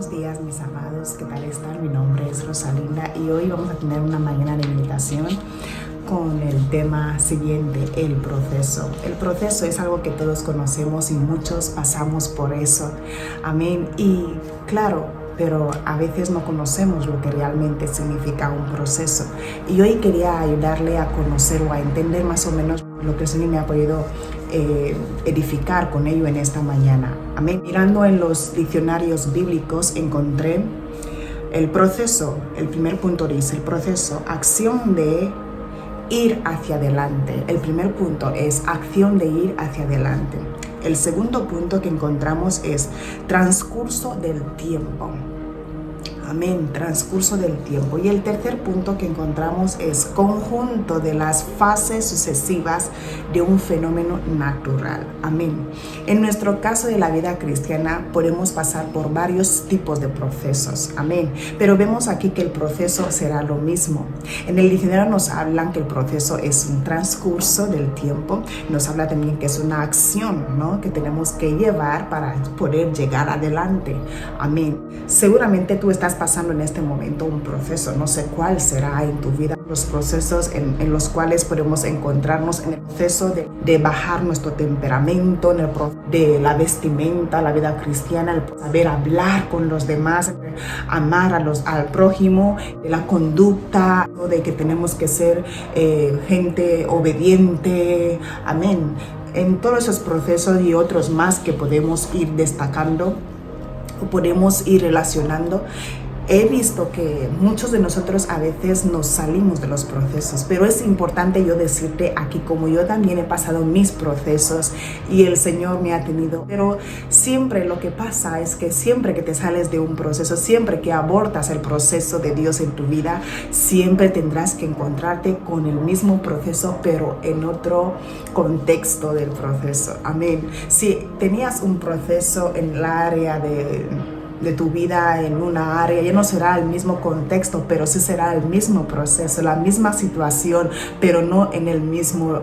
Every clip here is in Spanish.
Buenos días, mis amados, ¿qué tal están? Mi nombre es Rosalinda y hoy vamos a tener una mañana de meditación con el tema siguiente, el proceso. El proceso es algo que todos conocemos y muchos pasamos por eso. Amén. Y claro, pero a veces no conocemos lo que realmente significa un proceso. Y hoy quería ayudarle a conocer o a entender más o menos lo que el Señor me ha podido edificar con ello en esta mañana. Amén. Mirando en los diccionarios bíblicos encontré el proceso. El primer punto dice el proceso, acción de ir hacia adelante. El primer punto es acción de ir hacia adelante. El segundo punto que encontramos es transcurso del tiempo. Amén, transcurso del tiempo. Y el tercer punto que encontramos es conjunto de las fases sucesivas de un fenómeno natural. Amén. En nuestro caso de la vida cristiana podemos pasar por varios tipos de procesos. Amén. Pero vemos aquí que el proceso será lo mismo. En el diccionario nos hablan que el proceso es un transcurso del tiempo. Nos habla también que es una acción, ¿no?, que tenemos que llevar para poder llegar adelante. Amén. Seguramente tú estás pasando en este momento un proceso, no sé cuál será en tu vida, los procesos en los cuales podemos encontrarnos en el proceso de bajar nuestro temperamento, en el de la vestimenta, la vida cristiana, el saber hablar con los demás, amar al prójimo, de la conducta, de que tenemos que ser gente obediente, amén. En todos esos procesos y otros más que podemos ir destacando o podemos ir relacionando, he visto que muchos de nosotros a veces nos salimos de los procesos, pero es importante yo decirte aquí, como yo también he pasado mis procesos y el Señor me ha tenido, pero siempre lo que pasa es que siempre que te sales de un proceso, siempre que abortas el proceso de Dios en tu vida, siempre tendrás que encontrarte con el mismo proceso, pero en otro contexto del proceso. Amén. Si tenías un proceso en el área de tu vida, en una área, ya no será el mismo contexto, pero sí será el mismo proceso, la misma situación, pero no en el mismo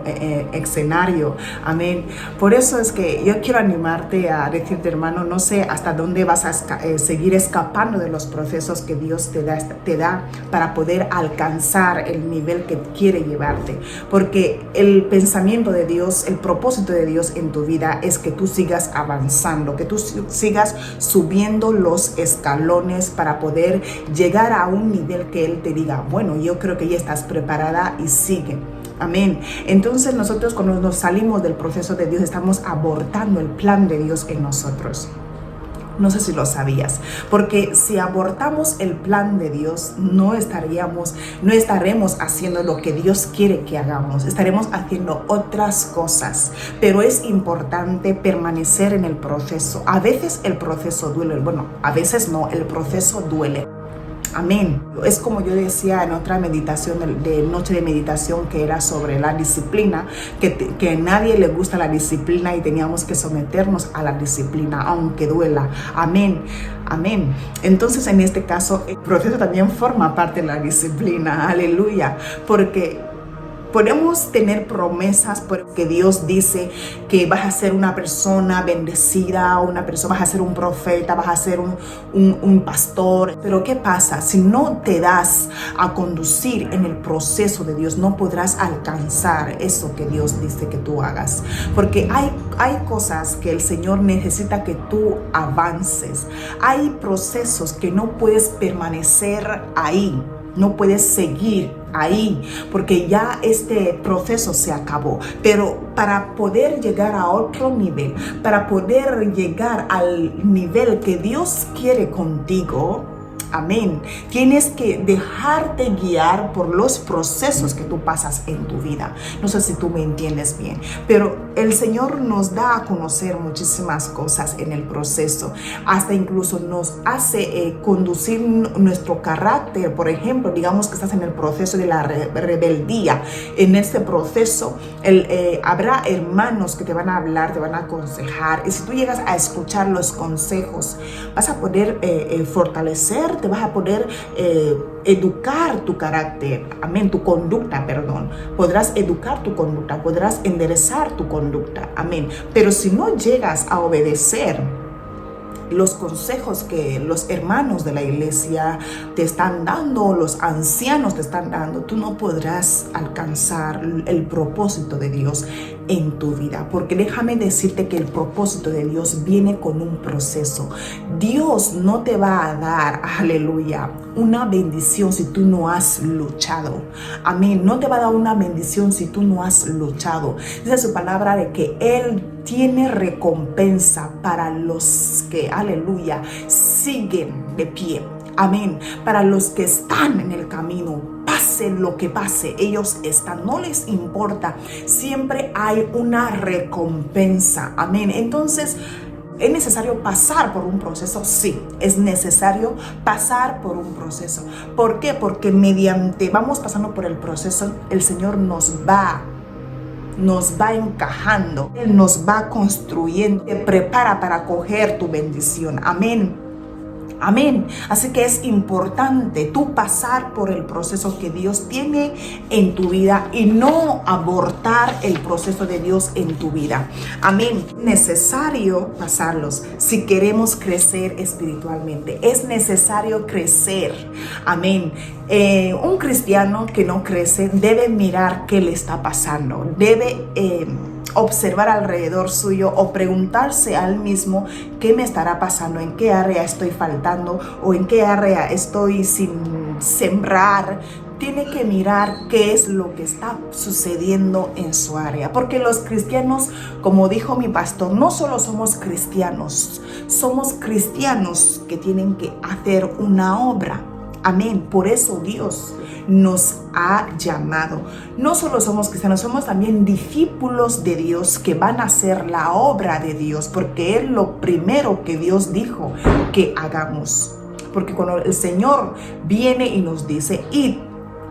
escenario. Amén. Por eso es que yo quiero animarte a decirte, hermano, no sé hasta dónde vas a seguir escapando de los procesos que Dios te da para poder alcanzar el nivel que quiere llevarte, porque el pensamiento de Dios, el propósito de Dios en tu vida es que tú sigas avanzando, que tú sigas subiendo los escalones para poder llegar a un nivel que Él te diga, bueno, yo creo que ya estás preparada y sigue. Amén. Entonces nosotros, cuando nos salimos del proceso de Dios, estamos abortando el plan de Dios en nosotros. No sé si lo sabías, porque si abortamos el plan de Dios, no estaremos haciendo lo que Dios quiere que hagamos, estaremos haciendo otras cosas, pero es importante permanecer en el proceso. A veces el proceso duele, bueno, a veces no, el proceso duele. Amén. Es como yo decía en otra meditación de noche de meditación, que era sobre la disciplina, que a nadie le gusta la disciplina y teníamos que someternos a la disciplina, aunque duela. Amén. Amén. Entonces, en este caso, el proceso también forma parte de la disciplina. Aleluya. Porque podemos tener promesas porque Dios dice que vas a ser una persona bendecida, vas a ser un profeta, vas a ser un pastor. Pero ¿qué pasa? Si no te das a conducir en el proceso de Dios, no podrás alcanzar eso que Dios dice que tú hagas. Porque hay cosas que el Señor necesita que tú avances. Hay procesos que no puedes permanecer ahí. No puedes seguir ahí porque ya este proceso se acabó. Pero para poder llegar a otro nivel, para poder llegar al nivel que Dios quiere contigo, amén, tienes que dejarte guiar por los procesos que tú pasas en tu vida. No sé si tú me entiendes bien, pero el Señor nos da a conocer muchísimas cosas en el proceso. Hasta incluso nos hace conducir nuestro carácter. Por ejemplo, digamos que estás en el proceso de la rebeldía. En este proceso habrá hermanos que te van a hablar, te van a aconsejar. Y si tú llegas a escuchar los consejos, vas a poder fortalecer, te vas a poder educar tu carácter, amén, tu conducta, perdón. Podrás educar tu conducta, podrás enderezar tu conducta, amén. Pero si no llegas a obedecer los consejos que los hermanos de la iglesia te están dando, los ancianos te están dando, tú no podrás alcanzar el propósito de Dios en tu vida. Porque déjame decirte que el propósito de Dios viene con un proceso. Dios no te va a dar, aleluya, una bendición si tú no has luchado. Amén. No te va a dar una bendición si tú no has luchado. Dice su palabra de que Él tiene recompensa para los que, aleluya, siguen de pie. Amén. Para los que están en el camino, pase lo que pase, ellos están, no les importa. Siempre hay una recompensa. Amén. Entonces, ¿es necesario pasar por un proceso? Sí, es necesario pasar por un proceso. ¿Por qué? Porque mediante vamos pasando por el proceso, el Señor nos va encajando, Él nos va construyendo, te prepara para coger tu bendición. Amén. Amén. Así que es importante tú pasar por el proceso que Dios tiene en tu vida y no abortar el proceso de Dios en tu vida. Amén. Necesario pasarlos si queremos crecer espiritualmente. Es necesario crecer. Amén. Un cristiano que no crece debe mirar qué le está pasando. Debe observar alrededor suyo o preguntarse a él mismo qué me estará pasando, en qué área estoy faltando o en qué área estoy sin sembrar. Tiene que mirar qué es lo que está sucediendo en su área, porque los cristianos, como dijo mi pastor, no solo somos cristianos que tienen que hacer una obra. Amén. Por eso Dios nos ha llamado. No solo somos cristianos, somos también discípulos de Dios que van a hacer la obra de Dios, porque es lo primero que Dios dijo que hagamos. Porque cuando el Señor viene y nos dice, id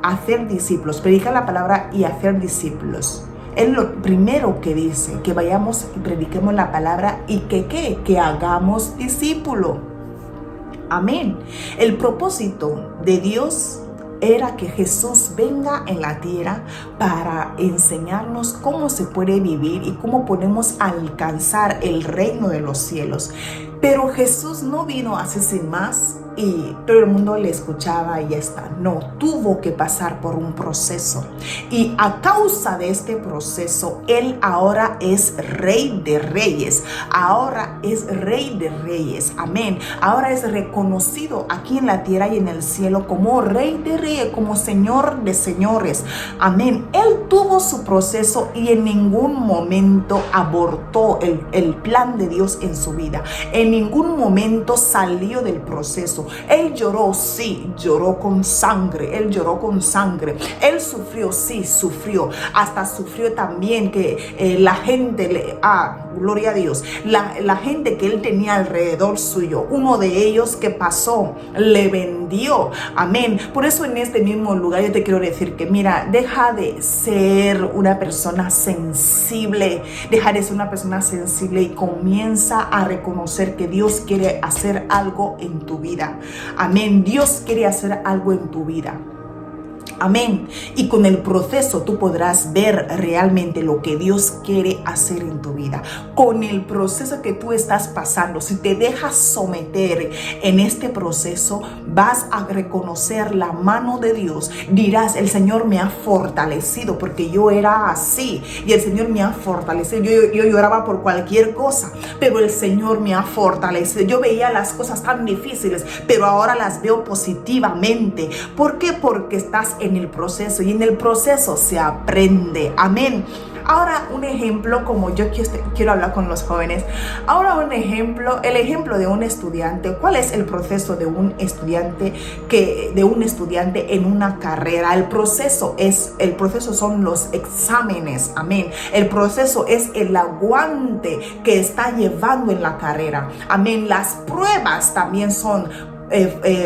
a hacer discípulos, predicar la palabra y hacer discípulos, es lo primero que dice, que vayamos y prediquemos la palabra y que hagamos discípulo. Amén. El propósito de Dios era que Jesús venga en la tierra para enseñarnos cómo se puede vivir y cómo podemos alcanzar el reino de los cielos. Pero Jesús no vino así sin más y todo el mundo le escuchaba y ya está. No, tuvo que pasar por un proceso. Y a causa de este proceso, Él ahora es Rey de Reyes. Ahora es Rey de Reyes. Amén. Ahora es reconocido aquí en la tierra y en el cielo como Rey de Reyes, como Señor de Señores. Amén. Él tuvo su proceso y en ningún momento abortó el plan de Dios en su vida. En ningún momento salió del proceso. Él lloró, sí, lloró con sangre. Él lloró con sangre. Él sufrió, sí, sufrió. Hasta sufrió también que la gente, gloria a Dios, la gente que él tenía alrededor suyo, uno de ellos que pasó, le vendió. Amén. Por eso en este mismo lugar yo te quiero decir que mira, deja de ser una persona sensible. Deja de ser una persona sensible y comienza a reconocer que Dios quiere hacer algo en tu vida. Amén. Dios quiere hacer algo en tu vida. Amén. Y con el proceso tú podrás ver realmente lo que Dios quiere hacer en tu vida. Con el proceso que tú estás pasando, si te dejas someter en este proceso, vas a reconocer la mano de Dios. Dirás, el Señor me ha fortalecido porque yo era así y el Señor me ha fortalecido. Yo lloraba por cualquier cosa, pero el Señor me ha fortalecido. Yo veía las cosas tan difíciles, pero ahora las veo positivamente. ¿Por qué? Porque estás en el proceso y en el proceso se aprende. Amén. Ahora un ejemplo, como yo quiero hablar con los jóvenes. Ahora un ejemplo, el ejemplo de un estudiante. ¿Cuál es el proceso de un estudiante en una carrera? El proceso son los exámenes. Amén. El proceso es el aguante que está llevando en la carrera. Amén. Las pruebas también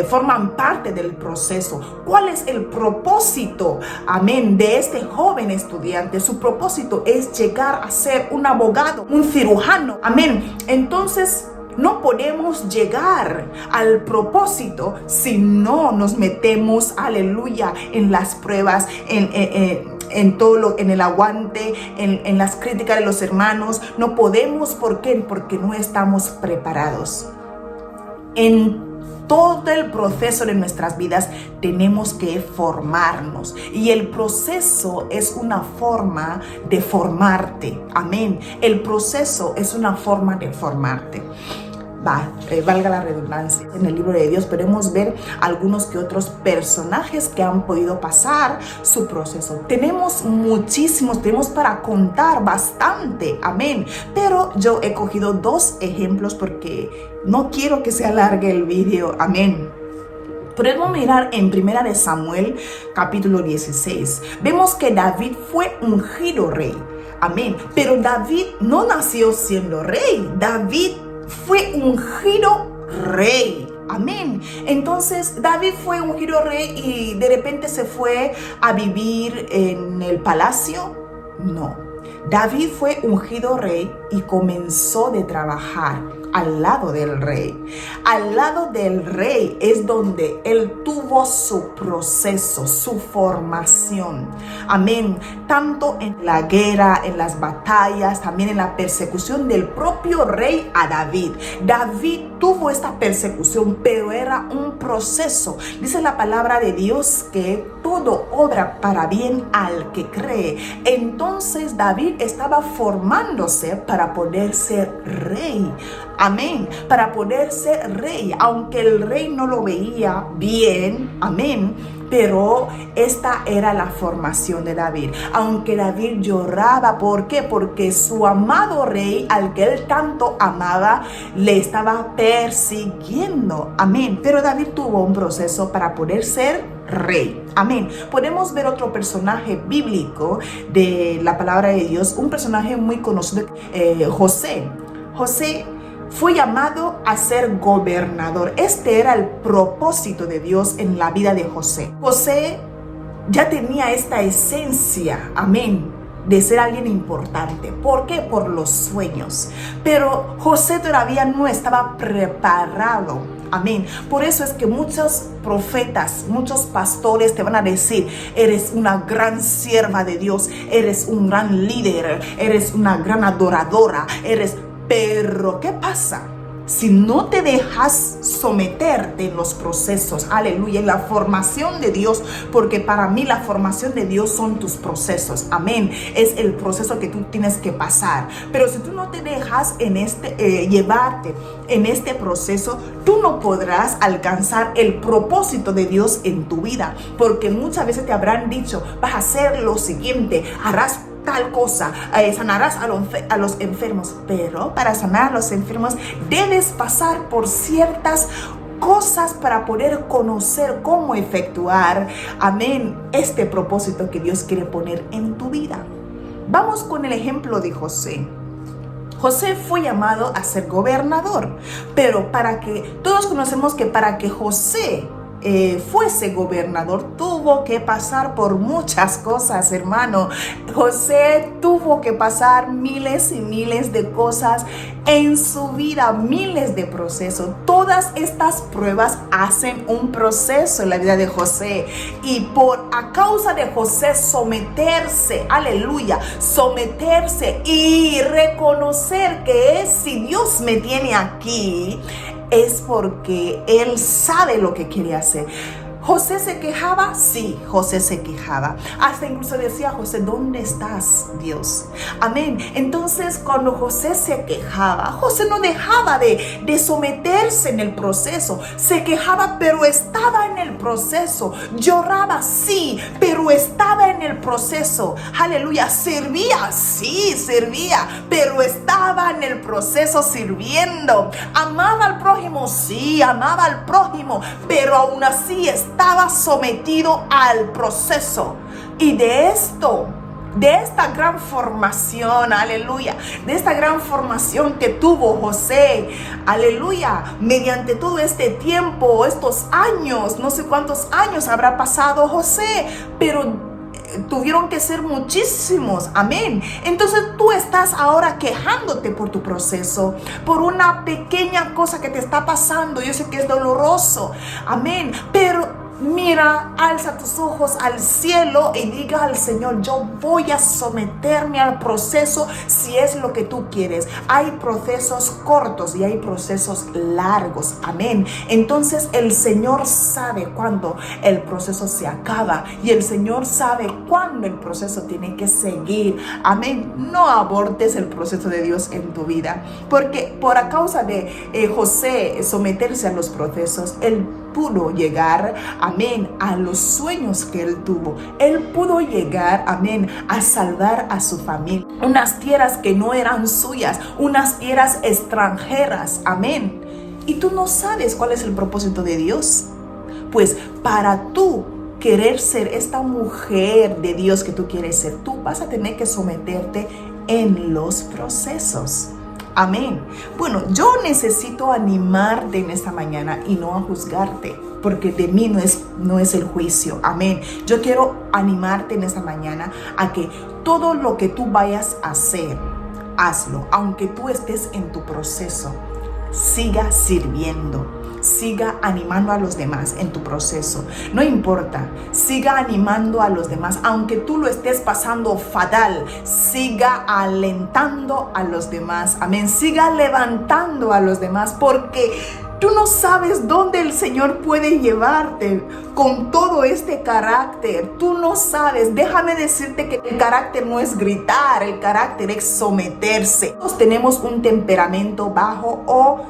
forman parte del proceso. ¿Cuál es el propósito, amén, de este joven estudiante? Su propósito es llegar a ser un abogado, un cirujano, amén. Entonces no podemos llegar al propósito si no nos metemos, aleluya, en las pruebas, en todo en el aguante, en las críticas de los hermanos. No podemos. ¿Por qué? Porque no estamos preparados. En todo el proceso de nuestras vidas tenemos que formarnos, y el proceso es una forma de formarte. Amén. El proceso es una forma de formarte. Valga la redundancia. En el libro de Dios podemos ver algunos que otros personajes que han podido pasar su proceso. Tenemos muchísimos, tenemos para contar bastante, amén. Pero yo he cogido 2 ejemplos porque no quiero que se alargue el video, amén. Podemos mirar en 1 de Samuel capítulo 16. Vemos que David fue ungido rey, amén. Pero David no nació siendo rey. David fue ungido rey. Amén. Entonces David fue ungido rey y de repente se fue a vivir en el palacio. No. David fue ungido rey y comenzó de trabajar al lado del rey. Al lado del rey es donde él tuvo su proceso, su formación. Amén. Tanto en la guerra, en las batallas, también en la persecución del propio rey a David. David tuvo esta persecución, pero era un proceso. Dice la palabra de Dios que todo obra para bien al que cree. Entonces David estaba formándose para poder ser rey. Amén. Para poder ser rey, aunque el rey no lo veía bien. Amén. Pero esta era la formación de David. Aunque David lloraba, ¿por qué? Porque su amado rey, al que él tanto amaba, le estaba persiguiendo. Amén. Pero David tuvo un proceso para poder ser rey. Amén. Podemos ver otro personaje bíblico de la palabra de Dios, un personaje muy conocido, José. José fue llamado a ser gobernador. Este era el propósito de Dios en la vida de José. José ya tenía esta esencia, amén, de ser alguien importante. ¿Por qué? Por los sueños. Pero José todavía no estaba preparado. Amén. Por eso es que muchos profetas, muchos pastores te van a decir: eres una gran sierva de Dios, eres un gran líder, eres una gran adoradora, Pero, ¿qué pasa? Si no te dejas someterte en los procesos, aleluya, en la formación de Dios, porque para mí la formación de Dios son tus procesos, amén, es el proceso que tú tienes que pasar. Pero si tú no te dejas llevarte en este proceso, tú no podrás alcanzar el propósito de Dios en tu vida, porque muchas veces te habrán dicho: vas a hacer lo siguiente, harás tal cosa, sanarás a los enfermos. Pero para sanar a los enfermos debes pasar por ciertas cosas para poder conocer cómo efectuar, amén, este propósito que Dios quiere poner en tu vida. Vamos con el ejemplo de José. José fue llamado a ser gobernador, pero todos conocemos que para que José fuese gobernador, tuvo que pasar por muchas cosas, hermano. José tuvo que pasar miles y miles de cosas en su vida, miles de procesos. Todas estas pruebas hacen un proceso en la vida de José, y a causa de José someterse, aleluya, someterse y reconocer que si Dios me tiene aquí, es porque él sabe lo que quiere hacer. ¿José se quejaba? Sí, José se quejaba. Hasta incluso decía: José, ¿dónde estás, Dios? Amén. Entonces, cuando José se quejaba, José no dejaba de someterse en el proceso. Se quejaba, pero estaba en el proceso. Lloraba, sí, pero estaba en el proceso. Aleluya. Servía, sí, servía, pero estaba en el proceso sirviendo. Amaba al prójimo, sí, amaba al prójimo, pero aún así estaba sometido al proceso. Y de esta gran formación, aleluya, de esta gran formación que tuvo José, aleluya, mediante todo este tiempo, estos años, no sé cuántos años habrá pasado José, pero tuvieron que ser muchísimos, amén. Entonces tú estás ahora quejándote por tu proceso, por una pequeña cosa que te está pasando. Yo sé que es doloroso, amén, pero mira, alza tus ojos al cielo y diga al Señor, yo voy a someterme al proceso si es lo que tú quieres. Hay procesos cortos y hay procesos largos. Amén. Entonces el Señor sabe cuándo el proceso se acaba y el Señor sabe cuándo el proceso tiene que seguir. Amén. No abortes el proceso de Dios en tu vida, porque por a causa de José someterse a los procesos, él pudo llegar, amén, a los sueños que él tuvo. Él pudo llegar, amén, a salvar a su familia. Unas tierras que no eran suyas, unas tierras extranjeras, amén. Y tú no sabes cuál es el propósito de Dios. Pues para tú querer ser esta mujer de Dios que tú quieres ser, tú vas a tener que someterte en los procesos. Amén. Bueno, yo necesito animarte en esta mañana y no a juzgarte, porque de mí no es el juicio. Amén. Yo quiero animarte en esta mañana a que todo lo que tú vayas a hacer, hazlo. Aunque tú estés en tu proceso, siga sirviendo. Siga animando a los demás en tu proceso. No importa, siga animando a los demás. Aunque tú lo estés pasando fatal, siga alentando a los demás. Amén. Siga levantando a los demás, porque tú no sabes dónde el Señor puede llevarte con todo este carácter. Tú no sabes. Déjame decirte que el carácter no es gritar, el carácter es someterse. Todos tenemos un temperamento bajo o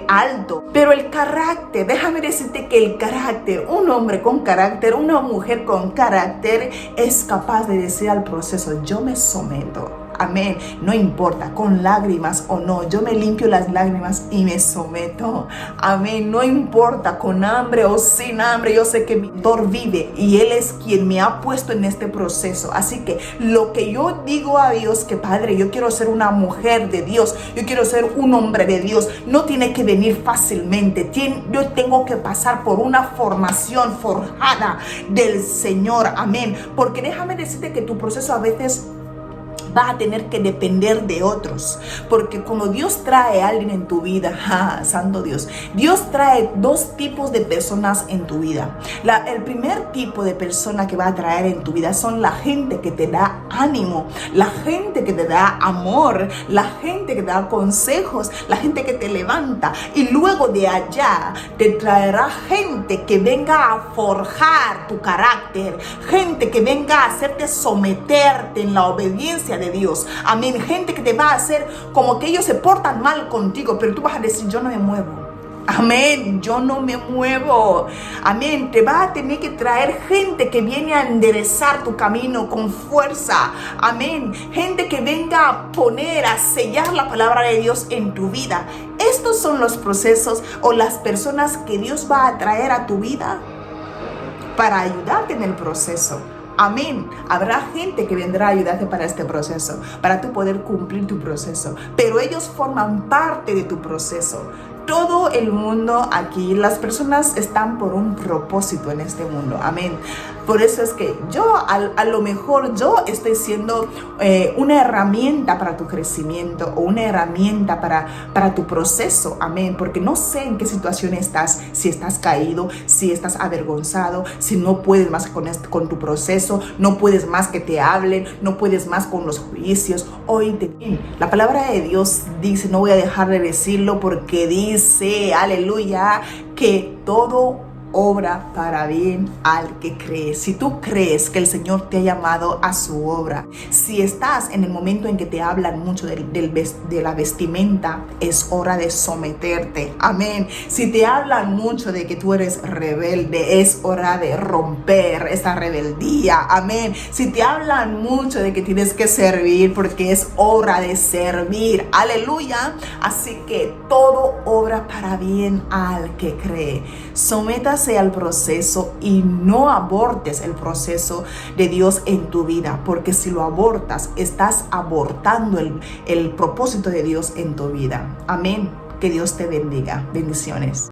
alto, pero el carácter, déjame decirte que el carácter, un hombre con carácter, una mujer con carácter es capaz de decir al proceso, yo me someto. Amén. No importa, con lágrimas o no, yo me limpio las lágrimas y me someto. Amén. No importa, con hambre o sin hambre, yo sé que mi Dios vive y Él es quien me ha puesto en este proceso. Así que lo que yo digo a Dios, que Padre, yo quiero ser una mujer de Dios, yo quiero ser un hombre de Dios, no tiene que venir fácilmente. Yo tengo que pasar por una formación forjada del Señor. Amén. Porque déjame decirte que tu proceso a veces va a tener que depender de otros, porque cuando Dios trae a alguien en tu vida, santo Dios, Dios trae dos tipos de personas en tu vida. El primer tipo de persona que va a traer en tu vida son la gente que te da ánimo, la gente que te da amor, la gente que te da consejos, la gente que te levanta, y luego de allá te traerá gente que venga a forjar tu carácter, gente que venga a hacerte someterte en la obediencia de Dios. Amén. Gente que te va a hacer como que ellos se portan mal contigo, pero tú vas a decir, yo no me muevo. Amén, yo no me muevo. Amén, te va a tener que traer gente que viene a enderezar tu camino con fuerza. Amén, gente que venga a poner, a sellar la palabra de Dios en tu vida. Estos son los procesos o las personas que Dios va a traer a tu vida para ayudarte en el proceso. Amén. Habrá gente que vendrá a ayudarte para este proceso, para tú poder cumplir tu proceso, pero ellos forman parte de tu proceso. Todo el mundo aquí, las personas están por un propósito en este mundo. Amén. Por eso es que yo, a lo mejor yo estoy siendo una herramienta para tu crecimiento o una herramienta para tu proceso. Amén. Porque no sé en qué situación estás, si estás caído, si estás avergonzado, si no puedes más con tu proceso, no puedes más que te hablen, no puedes más con los juicios. Hoy la palabra de Dios dice, no voy a dejar de decirlo porque dice, aleluya, que todo obra para bien al que cree. Si tú crees que el Señor te ha llamado a su obra, si estás en el momento en que te hablan mucho de la vestimenta, es hora de someterte. Amén. Si te hablan mucho de que tú eres rebelde, es hora de romper esa rebeldía. Amén. Si te hablan mucho de que tienes que servir, porque es hora de servir. Aleluya. Así que todo obra para bien al que cree. Sométase al proceso y no abortes el proceso de Dios en tu vida, porque si lo abortas, estás abortando el propósito de Dios en tu vida. Amén. Que Dios te bendiga. Bendiciones.